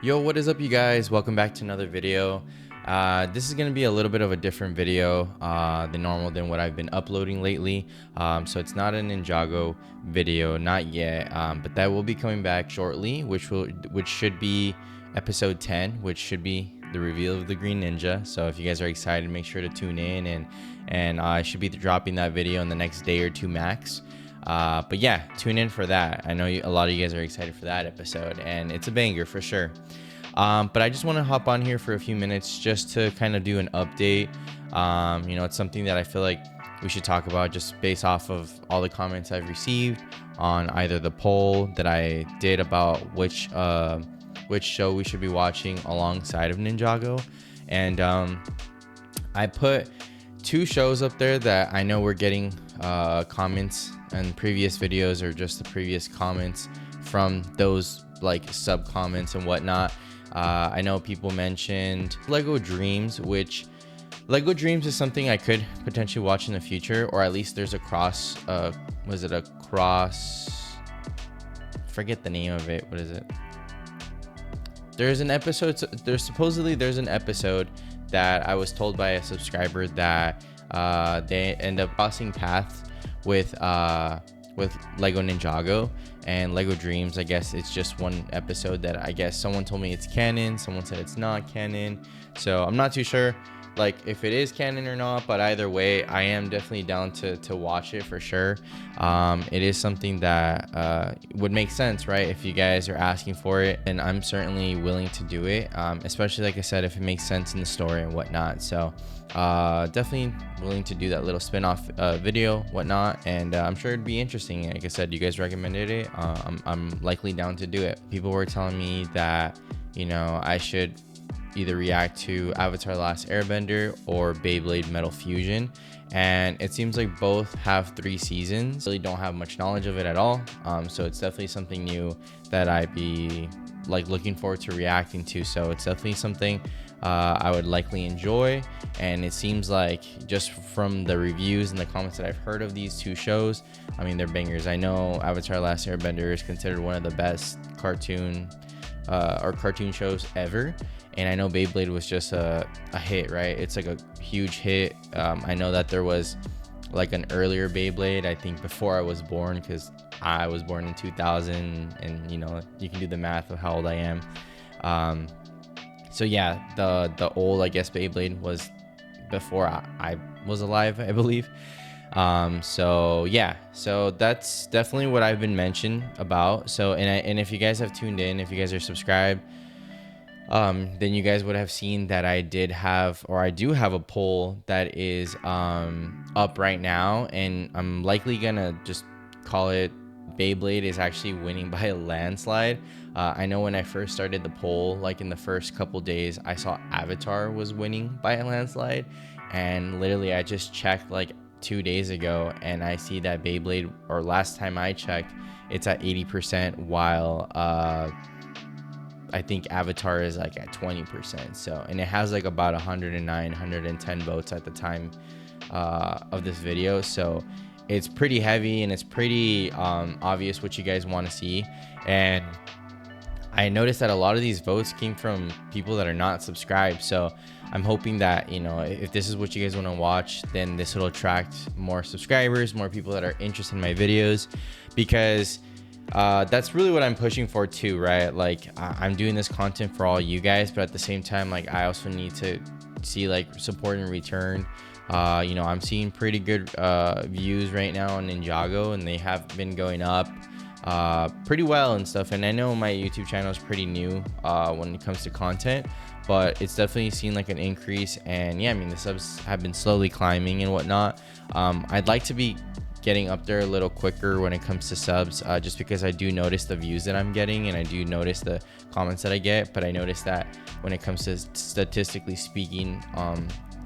Yo, what is up, you guys? Welcome back to another video. This is going to be a little bit of a different video than what I've been uploading lately. So it's not a Ninjago video, not yet, but that will be coming back shortly, which should be episode 10, which should be the reveal of the Green Ninja. So if you guys are excited, make sure to tune in, and I should be dropping that video in the next day or two max. But yeah, tune in for that. I know a lot of you guys are excited for that episode, and it's a banger for sure. But I just want to hop on here for a few minutes just to kind of do an update. It's something that I feel like we should talk about just based off of all the comments I've received on either the poll that I did about which show we should be watching alongside of Ninjago, and I put two shows up there that I know we're getting comments in previous videos, or just the previous comments from those like sub comments and whatnot. I know people mentioned Lego Dreams, which Lego Dreams is something I could potentially watch in the future, or at least there's a forget the name of it. What is it? There's an episode, there's an episode that I was told by a subscriber that they end up crossing paths with Lego Ninjago and Lego Dreams. I guess it's just one episode that I guess someone told me it's canon, someone said it's not canon, so I'm not too sure like if it is canon or not, but either way I am definitely down to watch it for sure. It is something that would make sense, right, if you guys are asking for it, and I'm certainly willing to do it, especially like I said, if it makes sense in the story and whatnot. So definitely willing to do that little spin-off video, whatnot, and I'm sure it'd be interesting. Like I said, you guys recommended it. I'm likely down to do it. People were telling me that, I should either react to Avatar: The Last Airbender or Beyblade Metal Fusion, and it seems like both have 3 seasons. Really don't have much knowledge of it at all, so it's definitely something new that I'd be like looking forward to reacting to. So it's definitely something I would likely enjoy, and it seems like just from the reviews and the comments that I've heard of these 2 shows, I mean, they're bangers. I know Avatar: The Last Airbender is considered one of the best cartoon shows ever, and I know Beyblade was just a hit, right? It's like a huge hit. I know that there was like an earlier Beyblade, I think before I was born, because I was born in 2000, and you can do the math of how old I am. So yeah, the old, I guess, Beyblade was before I was alive, I believe. So yeah, so that's definitely what I've been mentioned about. So and if you guys have tuned in, if you guys are subscribed, then you guys would have seen that I do have a poll that is up right now, and I'm likely gonna just call it Beyblade is actually winning by a landslide. I know when I first started the poll, like in the first couple days, I saw Avatar was winning by a landslide, and literally I just checked like 2 days ago, and I see that Beyblade, or last time I checked, it's at 80%, while I think Avatar is like at 20%. So, and it has like about 109, 110 votes at the time of this video. So it's pretty heavy, and it's pretty obvious what you guys want to see. And I noticed that a lot of these votes came from people that are not subscribed. So I'm hoping that, if this is what you guys want to watch, then this will attract more subscribers, more people that are interested in my videos, because that's really what I'm pushing for too, right? Like I'm doing this content for all you guys, but at the same time, like I also need to see like support in return. I'm seeing pretty good views right now on Ninjago, and they have been going up pretty well and stuff. And I know my YouTube channel is pretty new when it comes to content, but it's definitely seen like an increase. And yeah, I mean, the subs have been slowly climbing and whatnot. I'd like to be getting up there a little quicker when it comes to subs, just because I do notice the views that I'm getting, and I do notice the comments that I get. But I notice that when it comes to statistically speaking,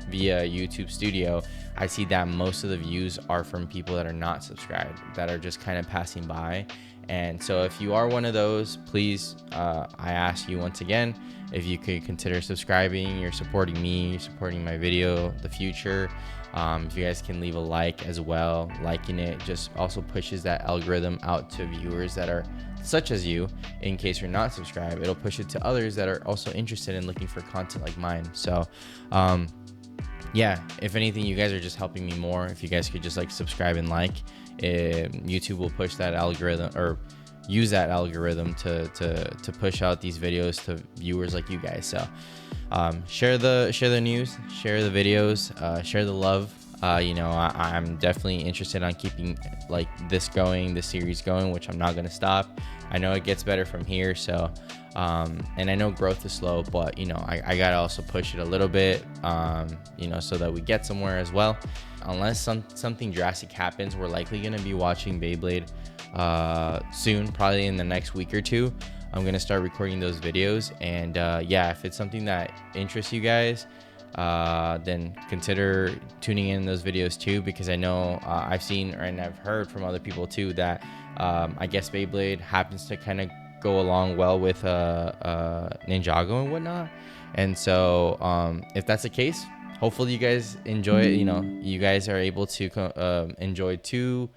via YouTube Studio, I see that most of the views are from people that are not subscribed, that are just kind of passing by. And so if you are one of those, please, I ask you once again, if you could consider subscribing. You're supporting me, you're supporting my video, the future. If you guys can leave a like as well, liking it just also pushes that algorithm out to viewers that are such as you. In case you're not subscribed, it'll push it to others that are also interested in looking for content like mine. So yeah, if anything, you guys are just helping me more. If you guys could just like subscribe and like, YouTube will push that algorithm, or use that algorithm to push out these videos to viewers like you guys. So share the news, share the videos, share the love. I'm definitely interested on keeping like this series going, which I'm not going to stop. I know it gets better from here. So and I know growth is slow, but I gotta also push it a little bit, so that we get somewhere as well. Unless something drastic happens, we're likely gonna be watching Beyblade soon, probably in the next week or two. I'm gonna start recording those videos, and if it's something that interests you guys, then consider tuning in those videos too, because I know I've seen and I've heard from other people too that I guess Beyblade happens to kind of go along well with Ninjago and whatnot. And so if that's the case, hopefully you guys enjoy it. You guys are able to enjoy two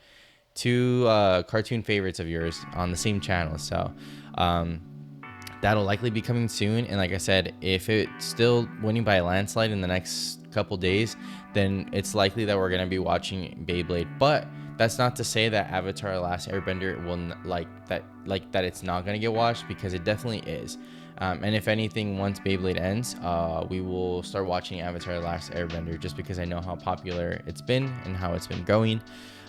cartoon favorites of yours on the same channel. So that'll likely be coming soon. And like I said, if it's still winning by a landslide in the next couple days, then it's likely that we're going to be watching Beyblade. But that's not to say that Avatar: The Last Airbender will that it's not going to get watched, because it definitely is. And if anything, once Beyblade ends, we will start watching Avatar: The Last Airbender, just because I know how popular it's been and how it's been going.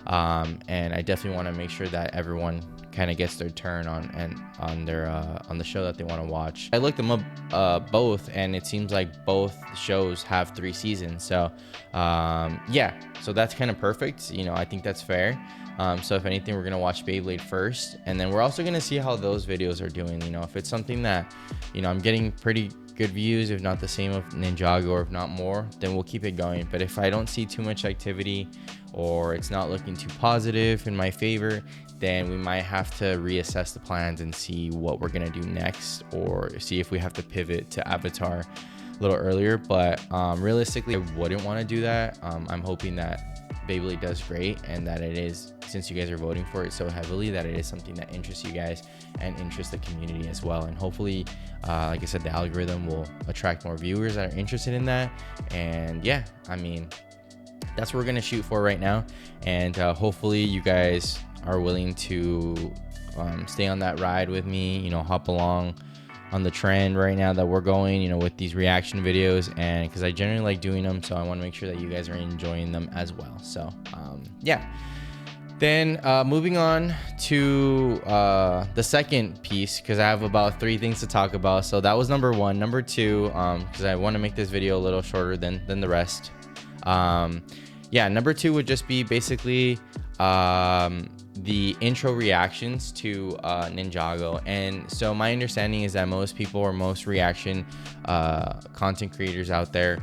And I definitely want to make sure that everyone kind of gets their turn on the show that they want to watch. I looked them up both, and it seems like both shows have 3 seasons. So so that's kind of perfect. I think that's fair. So if anything, we're gonna watch Beyblade first, and then we're also gonna see how those videos are doing. If it's something that I'm getting pretty good views, if not the same of Ninjago, or if not more, then we'll keep it going. But if I don't see too much activity, or it's not looking too positive in my favor, then we might have to reassess the plans and see what we're gonna do next, or see if we have to pivot to Avatar a little earlier. But realistically, I wouldn't want to do that. I'm hoping that Beyblade does great, and that it is, since you guys are voting for it so heavily, that it is something that interests you guys and interests the community as well. And hopefully, like I said, the algorithm will attract more viewers that are interested in that. And that's what we're gonna shoot for right now. And hopefully you guys are willing to stay on that ride with me, hop along on the trend right now that we're going, with these reaction videos, and because I generally like doing them, so I want to make sure that you guys are enjoying them as well. So then moving on to the second piece, because I have about 3 things to talk about. So that was number 1. Number 2, because I want to make this video a little shorter than the rest. Number 2 would just be basically the intro reactions to Ninjago. And so my understanding is that most people, or most reaction content creators out there,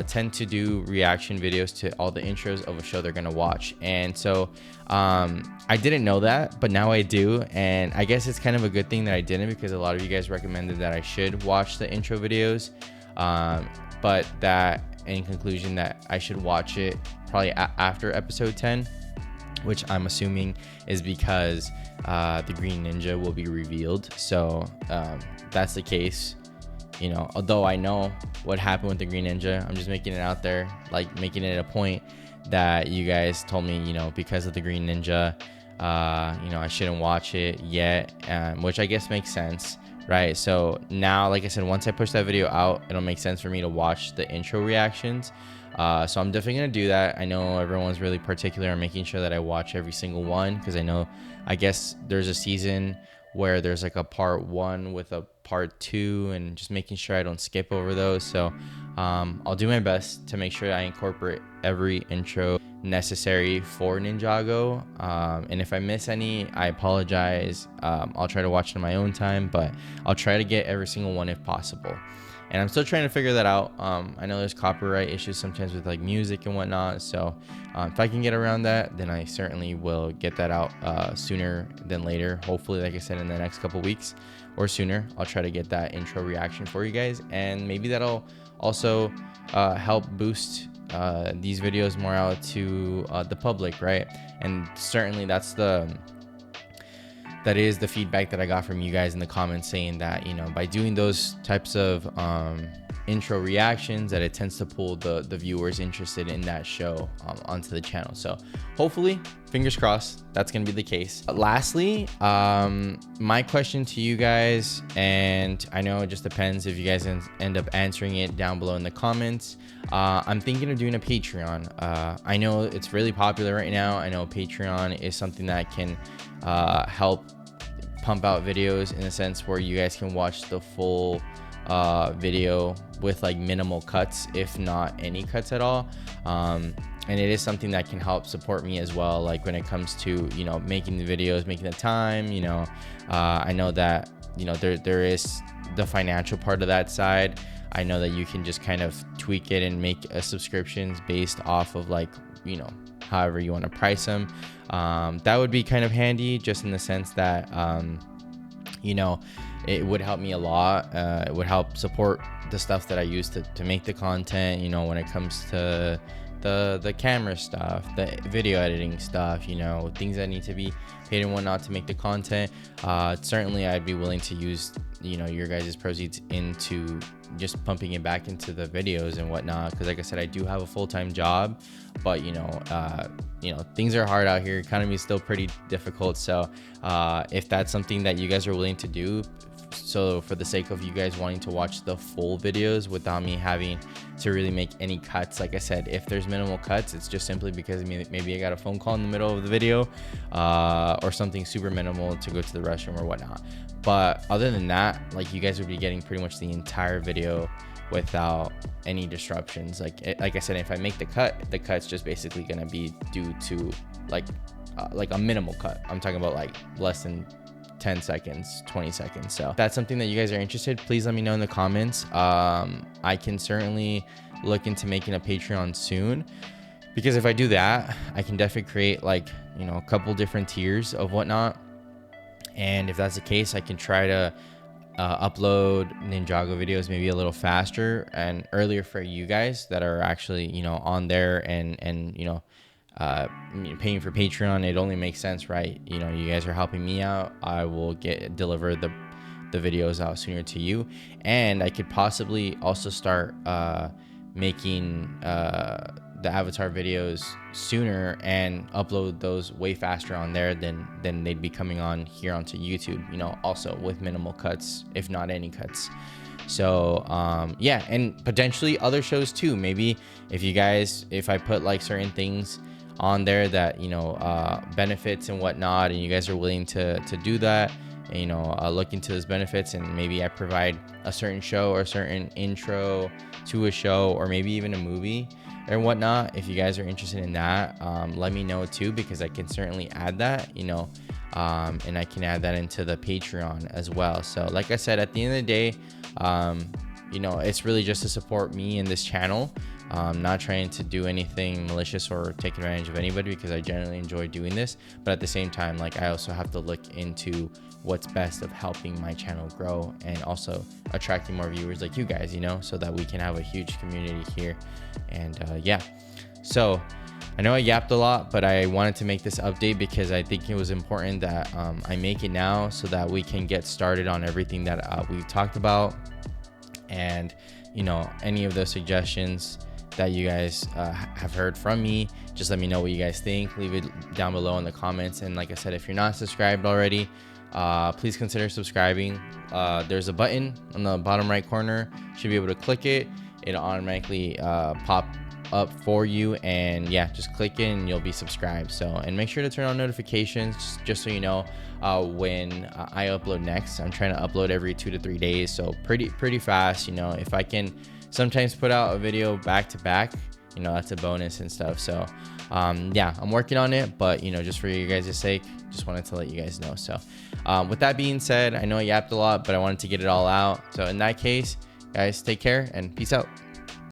tend to do reaction videos to all the intros of a show they're gonna watch. And so I didn't know that, but now I do. And I guess it's kind of a good thing that I didn't, because a lot of you guys recommended that I should watch the intro videos, but that in conclusion that I should watch it probably after episode 10, which I'm assuming is because the Green Ninja will be revealed. So that's the case, although I know what happened with the Green Ninja, I'm just making it out there, like making it a point that you guys told me, because of the Green Ninja, I shouldn't watch it yet, which I guess makes sense, right? So now, like I said, once I push that video out, it'll make sense for me to watch the intro reactions. So I'm definitely going to do that. I know everyone's really particular on making sure that I watch every single one, because I guess there's a season where there's like a part 1 with a part 2, and just making sure I don't skip over those. So I'll do my best to make sure I incorporate every intro necessary for Ninjago. And if I miss any, I apologize. I'll try to watch it in my own time, but I'll try to get every single one if possible. and I'm still trying to figure that out. I know there's copyright issues sometimes with like music and whatnot, so if I can get around that, then I certainly will get that out sooner than later. Hopefully, like I said, in the next couple weeks or sooner, I'll try to get that intro reaction for you guys, and maybe that'll also help boost these videos more out to the public, right? And certainly that is the feedback that I got from you guys in the comments, saying that, you know, by doing those types of intro reactions, that it tends to pull the viewers interested in that show onto the channel. So hopefully, fingers crossed, that's gonna be the case. Lastly, my question to you guys, and I know it just depends if you guys end up answering it down below in the comments. I'm thinking of doing a Patreon. I know it's really popular right now. I know Patreon is something that can help pump out videos in a sense where you guys can watch the full video with like minimal cuts, if not any cuts at all. And it is something that can help support me as well, like when it comes to, you know, making the videos, making the time, you know. I know that, you know, there is the financial part of that side. I know that you can just kind of tweak it and make subscriptions based off of, like, you know, however you want to price them. That would be kind of handy, just in the sense that you know, it would help me a lot. It would help support the stuff that I use to make the content, you know, when it comes to the camera stuff, the video editing stuff, you know, things that need to be paid and whatnot to make the content. Certainly I'd be willing to use, you know, your guys' proceeds into just pumping it back into the videos and whatnot, because like I said, I do have a full-time job, but you know, things are hard out here. Economy is still pretty difficult. So if that's something that you guys are willing to do, so for the sake of you guys wanting to watch the full videos without me having to really make any cuts, like I said, if there's minimal cuts, it's just simply because maybe I got a phone call in the middle of the video or something super minimal to go to the restroom or whatnot. But other than that, like, you guys would be getting pretty much the entire video without any disruptions. Like I said, if I make the cut's just basically gonna be due to like a minimal cut. I'm talking about like less than 10 seconds, 20 seconds. So if that's something that you guys are interested, please let me know in the comments. I can certainly look into making a Patreon soon, because if I do that, I can definitely create, like, you know, a couple different tiers of whatnot. And if that's the case, I can try to upload Ninjago videos maybe a little faster and earlier for you guys that are actually, you know, on there and you know, paying for Patreon. It only makes sense, right? You know, you guys are helping me out. I will deliver the videos out sooner to you, and I could possibly also start making the avatar videos sooner and upload those way faster on there than they'd be coming on here onto YouTube, you know, also with minimal cuts, if not any cuts. So yeah, and potentially other shows too. Maybe if I put like certain things on there that, you know, benefits and whatnot, and you guys are willing to do that, and, you know, look into those benefits, and maybe I provide a certain show or a certain intro to a show, or maybe even a movie or whatnot. If you guys are interested in that, let me know too, because I can certainly add that, you know, and I can add that into the Patreon as well. So like I said, at the end of the day, you know, it's really just to support me in this channel. Not trying to do anything malicious or take advantage of anybody, because I generally enjoy doing this. But at the same time, like, I also have to look into what's best of helping my channel grow, and also attracting more viewers like you guys, you know, so that we can have a huge community here. And yeah, so I know I yapped a lot, but I wanted to make this update because I think it was important that I make it now, so that we can get started on everything that we've talked about. And, you know, any of those suggestions that you guys have heard from me, just let me know what you guys think. Leave it down below in the comments. And like I said, if you're not subscribed already, please consider subscribing. There's a button on the bottom right corner. Should be able to click it. It'll automatically pop up for you, and yeah, just click it and you'll be subscribed. So, and make sure to turn on notifications, just so you know when I upload next. I'm trying to upload every 2 to 3 days, so pretty fast. You know, if I can sometimes put out a video back to back, you know, that's a bonus and stuff. So yeah, I'm working on it, but, you know, just for you guys' sake, just wanted to let you guys know. So with that being said, I know I yapped a lot, but I wanted to get it all out. So in that case, Guys, take care and peace out.